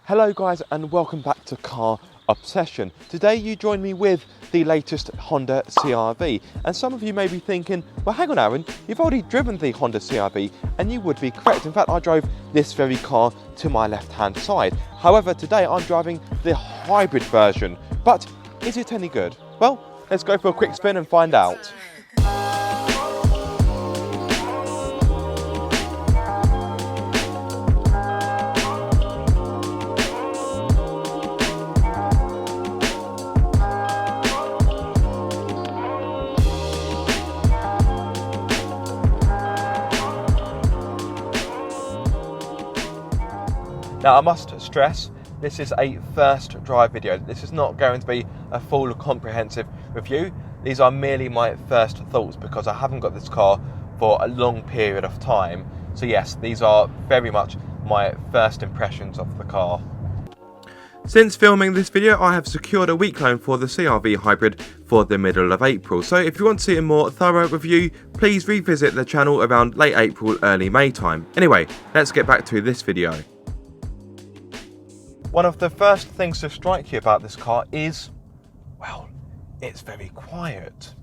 Hello guys and welcome back to Car Obsession. Today you join me with the latest Honda CR-V, and some of you may be thinking, well hang on Aaron, you've already driven the Honda CR-V, and you would be correct. In fact, I drove this very car to my left hand side. However, today I'm driving the hybrid version, but is it any good? Well, let's go for a quick spin and find out. Now I must stress, this is a first drive video. This is not going to be a full comprehensive review. These are merely my first thoughts because I haven't got this car for a long period of time. So yes, these are very much my first impressions of the car. Since filming this video, I have secured a week loan for the CR-V Hybrid for the middle of April. So if you want to see a more thorough review, please revisit the channel around late April, early May time. Anyway, let's get back to this video. One of the first things to strike you about this car is, well, it's very quiet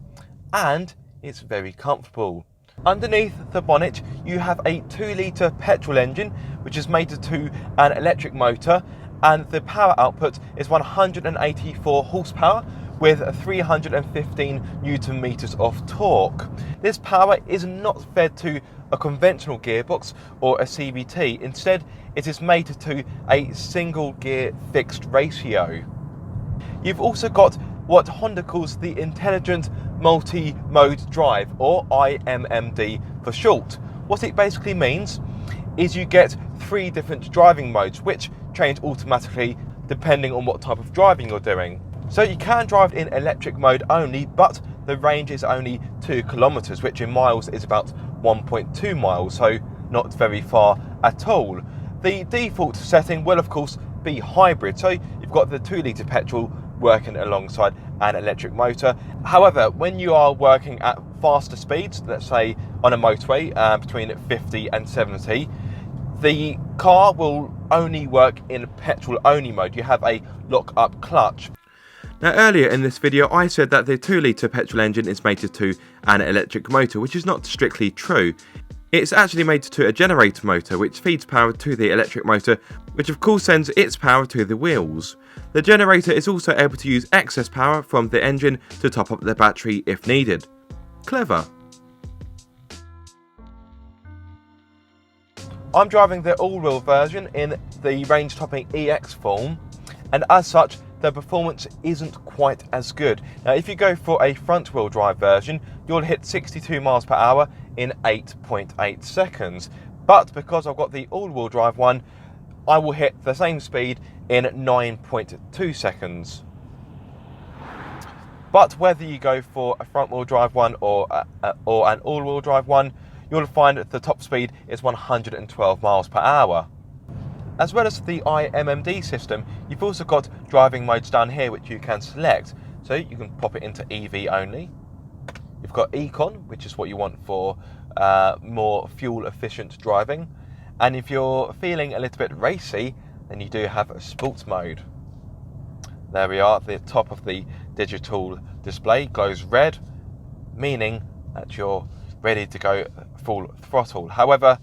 and it's very comfortable. Underneath the bonnet you have a 2-litre petrol engine which is mated to an electric motor, and the power output is 184 horsepower with 315 newton meters of torque. This power is not fed to a conventional gearbox or a CVT. Instead, it is mated to a single gear fixed ratio. You've also got what Honda calls the Intelligent Multi-Mode Drive, or IMMD for short. What it basically means is you get 3 different driving modes which change automatically depending on what type of driving you're doing. So you can drive in electric mode only, but the range is only 2 kilometers, which in miles is about 1.2 miles, so not very far at all. The default setting will of course be hybrid, so you've got the 2-litre petrol working alongside an electric motor. However, when you are working at faster speeds, let's say on a motorway between 50 and 70, the car will only work in petrol only mode. You have a lock-up clutch. Now earlier in this video I said that the 2-litre petrol engine is mated to an electric motor, which is not strictly true. It's actually mated to a generator motor which feeds power to the electric motor, which of course sends its power to the wheels. The generator is also able to use excess power from the engine to top up the battery if needed. Clever. I'm driving the all-wheel version in the range-topping EX form, and as such the performance isn't quite as good. Now if you go for a front-wheel drive version, you'll hit 62 miles per hour in 8.8 seconds. But because I've got the all-wheel drive one, I will hit the same speed in 9.2 seconds. But whether you go for a front-wheel drive one or an all-wheel drive one, you'll find that the top speed is 112 miles per hour. As well as the IMMD system, you've also got driving modes down here which you can select. So you can pop it into EV only. You've got Econ, which is what you want for more fuel efficient driving. And if you're feeling a little bit racy, then you do have a sports mode. There we are, the top of the digital display glows red, meaning that you're ready to go full throttle. However,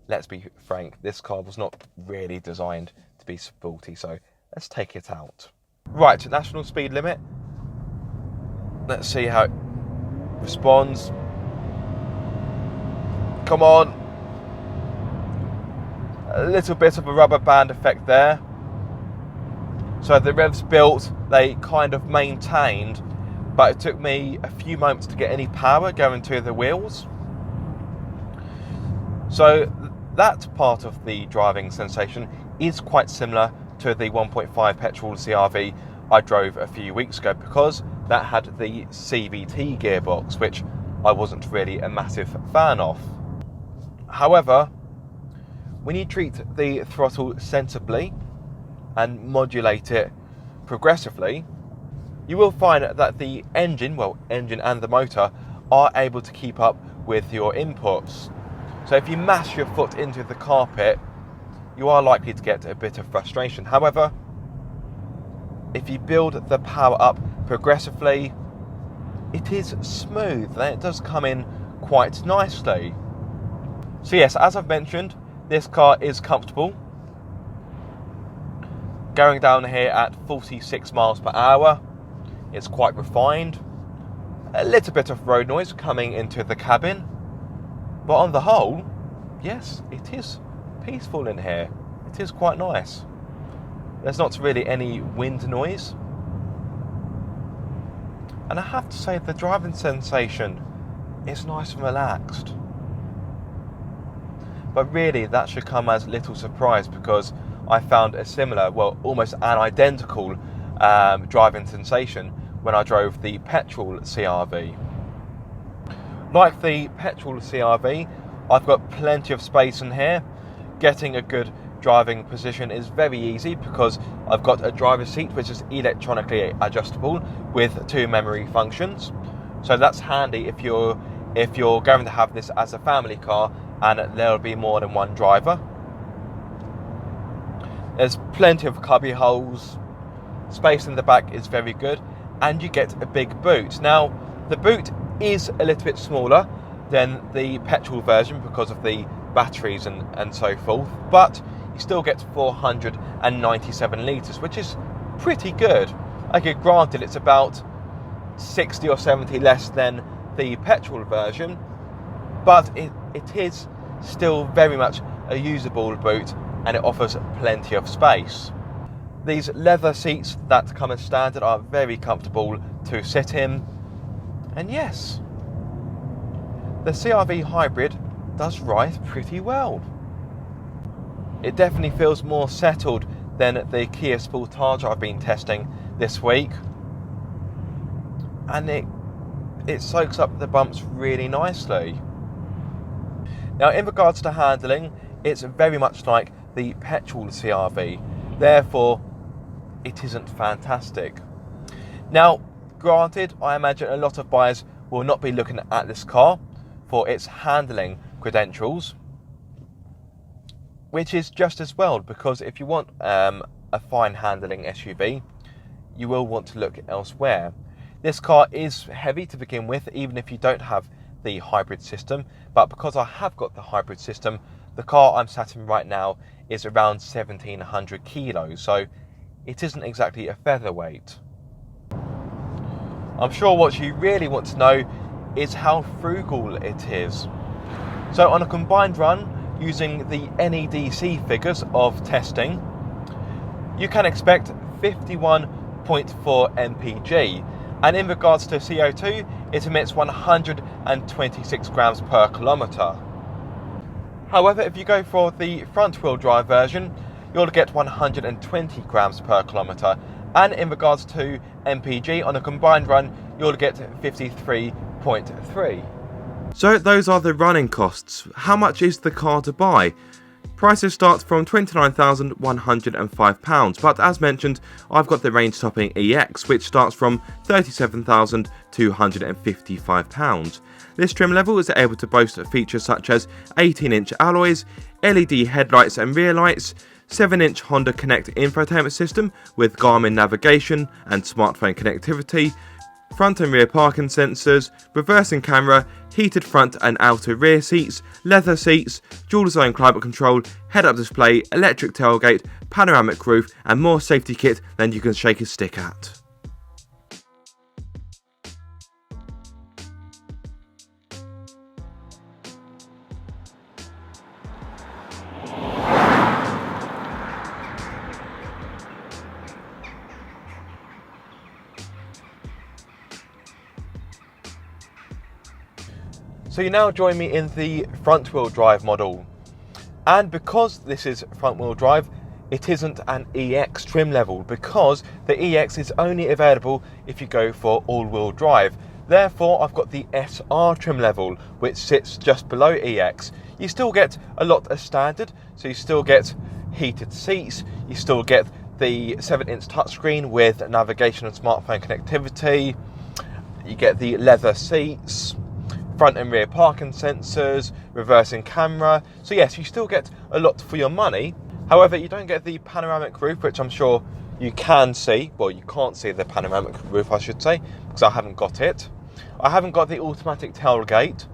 let's be frank, this car was not really designed to be sporty, so let's take it out. Right, national speed limit. Let's see how it responds. Come on. A little bit of a rubber band effect there. So the revs built, they kind of maintained, but it took me a few moments to get any power going to the wheels. So that part of the driving sensation is quite similar to the 1.5 petrol CR-V I drove a few weeks ago, because that had the CVT gearbox, which I wasn't really a massive fan of. However, when you treat the throttle sensibly and modulate it progressively, you will find that the engine and the motor are able to keep up with your inputs. So if you mash your foot into the carpet, you are likely to get a bit of frustration. However, if you build the power up progressively, it is smooth and it does come in quite nicely. So yes, as I've mentioned, this car is comfortable. Going down here at 46 miles per hour, it's quite refined. A little bit of road noise coming into the cabin, but on the whole, yes, it is peaceful in here. It is quite nice. There's not really any wind noise. And I have to say, the driving sensation is nice and relaxed. But really, that should come as little surprise, because I found a similar, well, almost an identical driving sensation when I drove the petrol CR-V. Like the petrol CR-V, I've got plenty of space in here. Getting a good driving position is very easy because I've got a driver's seat which is electronically adjustable with 2 memory functions. So that's handy if you're going to have this as a family car and there'll be more than one driver. There's plenty of cubby holes. Space in the back is very good, and you get a big boot. Now, the boot is a little bit smaller than the petrol version because of the batteries and so forth, but you still get 497 litres, which is pretty good. Okay, granted, it's about 60 or 70 less than the petrol version, but it is still very much a usable boot, and it offers plenty of space. These leather seats that come as standard are very comfortable to sit in, and yes, the CR-V hybrid does ride pretty well. It definitely feels more settled than the Kia Sportage I've been testing this week, and it soaks up the bumps really nicely. Now, in regards to handling, it's very much like the petrol CR-V, therefore it isn't fantastic. Now, granted, I imagine a lot of buyers will not be looking at this car for its handling credentials, which is just as well, because if you want a fine handling SUV, you will want to look elsewhere. This car is heavy to begin with, even if you don't have the hybrid system, but because I have got the hybrid system, the car I'm sat in right now is around 1700 kilos, so it isn't exactly a featherweight. I'm sure what you really want to know is how frugal it is. So on a combined run, using the NEDC figures of testing, you can expect 51.4 mpg, and in regards to CO2, it emits 126 grams per kilometre. However, if you go for the front-wheel drive version, you'll get 120 grams per kilometre, and in regards to mpg, on a combined run, you'll get 53.3. So those are the running costs. How much is the car to buy? Prices start from £29,105, but as mentioned, I've got the range-topping EX, which starts from £37,255. This trim level is able to boast features such as 18-inch alloys, LED headlights and rear lights, 7-inch Honda Connect infotainment system with Garmin navigation and smartphone connectivity, front and rear parking sensors, reversing camera, heated front and outer rear seats, leather seats, dual zone climate control, head-up display, electric tailgate, panoramic roof, and more safety kit than you can shake a stick at. So you now join me in the front wheel drive model, and because this is front wheel drive, it isn't an EX trim level, because the EX is only available if you go for all wheel drive. Therefore I've got the SR trim level, which sits just below EX. You still get a lot as standard, so you still get heated seats, you still get the 7-inch touchscreen with navigation and smartphone connectivity, you get the leather seats, front and rear parking sensors, reversing camera. So yes, you still get a lot for your money. However, you don't get the panoramic roof, which I'm sure you can see. Well, you can't see the panoramic roof, I should say, because I haven't got it. I haven't got the automatic tailgate.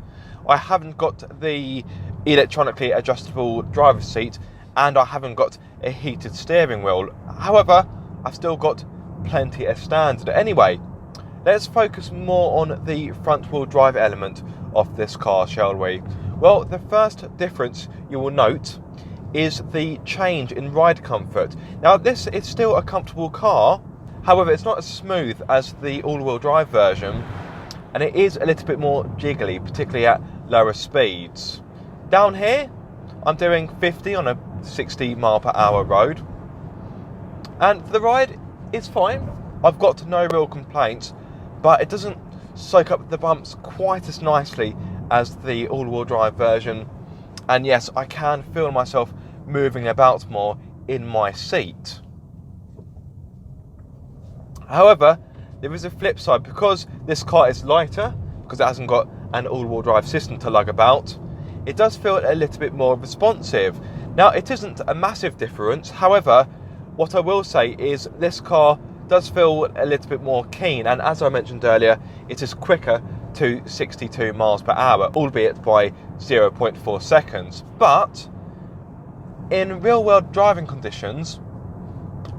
I haven't got the electronically adjustable driver's seat, and I haven't got a heated steering wheel. However, I've still got plenty as standard. Anyway, let's focus more on the front wheel drive element of this car, shall we? Well, the first difference you will note is the change in ride comfort. Now, this is still a comfortable car, however, it's not as smooth as the all-wheel drive version, and it is a little bit more jiggly, particularly at lower speeds. Down here, I'm doing 50 on a 60 mile per hour road, and the ride is fine. I've got no real complaints, but it doesn't soak up the bumps quite as nicely as the all-wheel drive version. And yes, I can feel myself moving about more in my seat. However, there is a flip side. Because this car is lighter, because it hasn't got an all-wheel drive system to lug about, it does feel a little bit more responsive. Now, it isn't a massive difference. However, what I will say is this car does feel a little bit more keen, and as I mentioned earlier, it is quicker to 62 miles per hour, albeit by 0.4 seconds. But in real world driving conditions,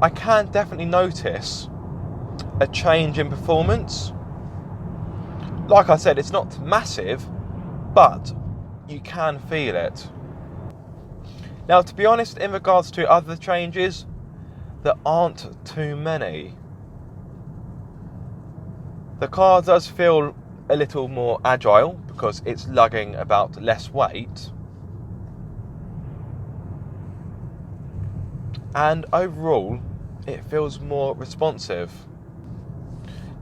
I can definitely notice a change in performance. Like I said, it's not massive, but you can feel it. Now, to be honest, in regards to other changes, there aren't too many. The car does feel a little more agile because it's lugging about less weight, and overall it feels more responsive.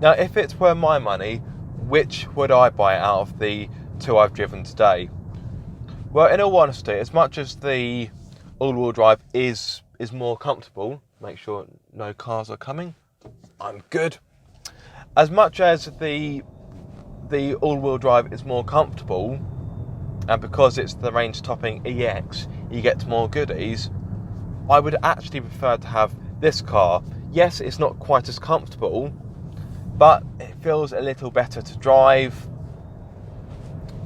Now, if it were my money, which would I buy out of the two I've driven today? Well, in all honesty, as much as the all-wheel drive is more comfortable, make sure no cars are coming, I'm good. As much as the all-wheel drive is more comfortable, and because it's the range-topping EX, you get more goodies, I would actually prefer to have this car. Yes, it's not quite as comfortable, but it feels a little better to drive,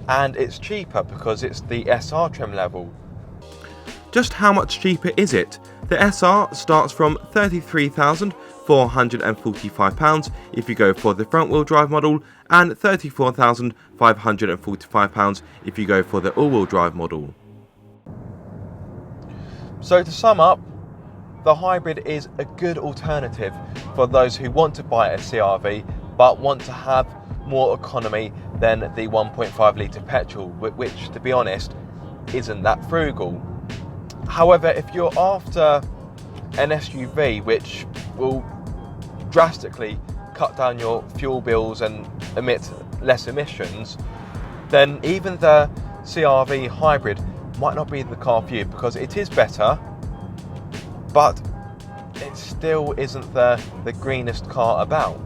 and it's cheaper because it's the SR trim level. Just how much cheaper is it? The SR starts from £33,445 if you go for the front wheel drive model, and £34,545 if you go for the all wheel drive model. So to sum up, the hybrid is a good alternative for those who want to buy a CR-V but want to have more economy than the 1.5 litre petrol, which, to be honest, isn't that frugal. However, if you're after an SUV which will drastically cut down your fuel bills and emit less emissions, then even the CR-V hybrid might not be the car for you, because it is better, but it still isn't the greenest car about.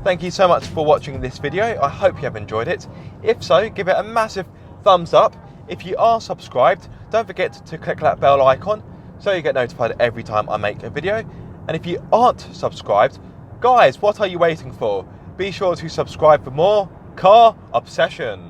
Thank you so much for watching this video. I hope you have enjoyed it. If so, give it a massive thumbs up. If you are subscribed, don't forget to click that bell icon so you get notified every time I make a video. And if you aren't subscribed, guys, what are you waiting for? Be sure to subscribe for more car obsession.